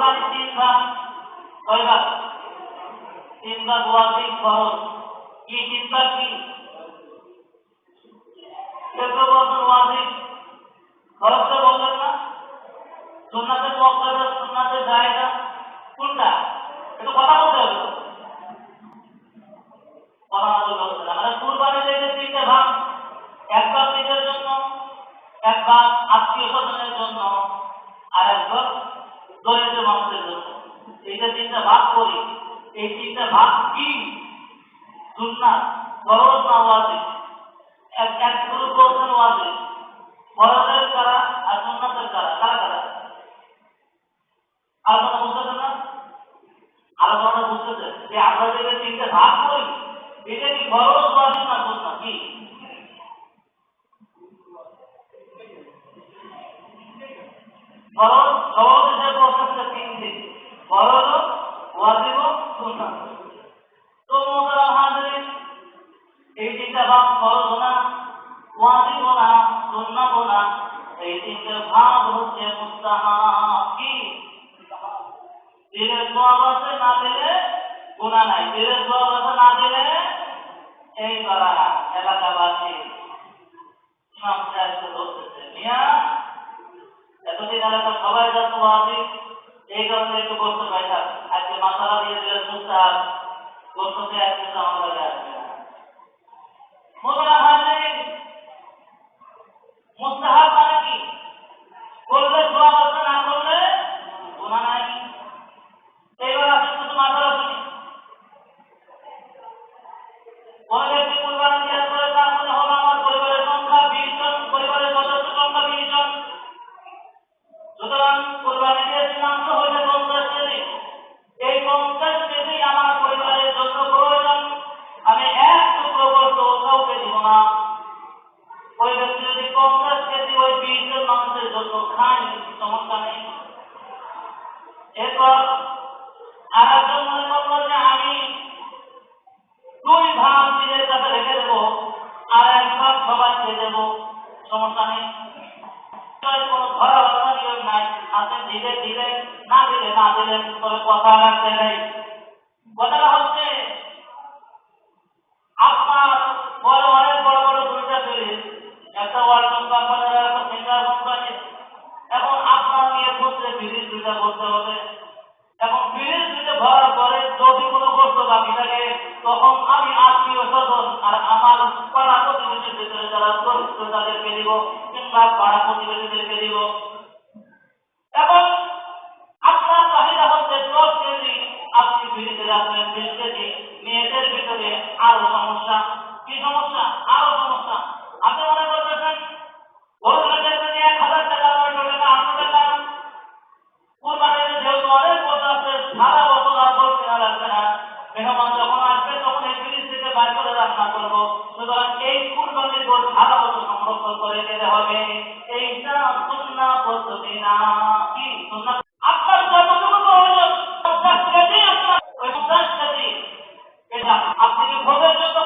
কোরবানি 3 ভাগ, কয় ভাগ? 3 ভাগ ওয়াজিব ফরজ। কি 3 ভাগ কি? কেউ বলছেন ওয়াজিব, ফরজ তো বললেন না, সুন্নাতে মুআক্কাদা, সুন্নাতে জায়েজা, কোনটা? একটু কথা বলতে হবে। কথা বলতে হবে। মানে কুরবানির এই যে 3টা ভাগ, এক ভাগ নিজের জন্য, এক ভাগ আত্মীয় স্বজনের জন্য, আর এক ভাগ দরিদ্র মানুষের জন্য। এই যে 3টা ভাগ করি, এই 3টা ভাগ কি? সুন্নাত, ফরজ না ওয়াজিব? এক গ্রুপ বলছেন ওয়াজিব, ফরজের কারা আর সুন্নাতের কারা? কারা কারা? আলোচনা বুঝতেছেন না? আলোচনা বুঝতেছেন যে আমরা যে 3টা ভাগ করি, এটা কি ফরজ ওয়াজিব না সুন্নাত? কি ফরজ? সহজ হিসেবে প্রশ্নটা 3টে, ফরজ, ওয়াজিব, সুন্নাত। তো মোহতারাম হাজিরিন, এই 3টা ভাগ ফরজ না, ওয়াজিব না, সুন্নাত না, এই 3টে ভাগ হচ্ছে মুস্তাহাব। কি? দিলের সওয়াব আছে, না দিলে গুনাহ নাই। দিলের সওয়াব আছে, না দিলে এই করা এলাকাবাসী ইমাম সাহেবকে ধরতেছে, মিয়া এতদিন এলাকা সবাই জানতো ওয়াজিব, এই কারণে একটু করতে পাইতাম, আজকে মাসালা দিয়ে দিলেন মুস্তাহাব, করতে আজকে তো আমার কাছে আসবে না। মোহতারাম হাজিরিন, মুস্তাহাব মানে কি? করলে সওয়াব আছে, না করলে গুনাহ নাই। এইবার আসুন শুধু মাসালা শুনি। কোন ব্যক্তি কুরবানি নিয়াত করে, তার মনে হলো আমার পরিবারের সংখ্যা 20 জন, পরিবারের সদস্য সংখ্যা 20 জন, সুতরাং কুরবানি দিয়েছি মাংস হইলে 50 কেজি। এই 50 কেজি আমার পরিবারের জন্য প্রয়োজন, আমি এক টুকরো গোশত কাউকে দিব না। ওই ব্যক্তি যদি 50 কেজি ওই 20 জন মানুষের জন্য খায়, সমস্যা নেই। এরপর আর একজন মনে করলো যে আমি 2 ভাগ নিজের কাছে রেখে দেবো, আর 1 ভাগ সবাইকে দেবো, সমস্যা নেই। কোনো ধরা বাঁধা নিয়ম নাই, আপনি দিলে দিলেন, না দিলে না দিলেন, তবে কথা রাখতে নেই। কথাটা হচ্ছে আপনার বড় অনেক বড় বড় 2টা ফ্রিজ, একটা ওয়ালটন কোম্পানির আর একটা ফিঙ্গার কোম্পানির। এখন আপনার নিয়ে পুত্রে ফ্রিজ 2টা করতে হবে। এখন ফ্রিজ 2টা ভরার পরে যদি কোনো গোশত বাকি থাকে, তখন আমি আত্মীয় স্বজন আর আমার পাড়া প্রতিবেশীর ভিতরে যারা দরিদ্র তাদেরকে দিব, কিংবা পাড়া প্রতিবেশীদেরকে দিব। এখন আপনার চাহিদা হচ্ছে 10 কেজি, আপনি ফ্রিজে রাখবেন 20 কেজি। মেয়েদের ভিতরে আরো সমস্যা। কি সমস্যা? আরো সমস্যা। আপনি মনে করতেছেন ঘোষণাদের জন্য 1000 টাকা, 900 টাকা, 800 টাকা, কুরবানির যেহেতু অনেক বছর আছে, সারা বছর আর বলতে লাগবে না, মেহমান যখন আসবে তখন এই ফ্রিজ থেকে বাইর করে রান্না করবো। সুতরাং এই কুরবানির গোশত সারা বছর সংরক্ষণ করে দিতে হবে। এইটা সুন্নাহ পদ্ধতি না। কি সুন্নাহ? আপনার যতটুকু প্রয়োজন 50 কেজি, আপনার ওই 50 কেজি, এটা আপনি কি ভোগের জন্য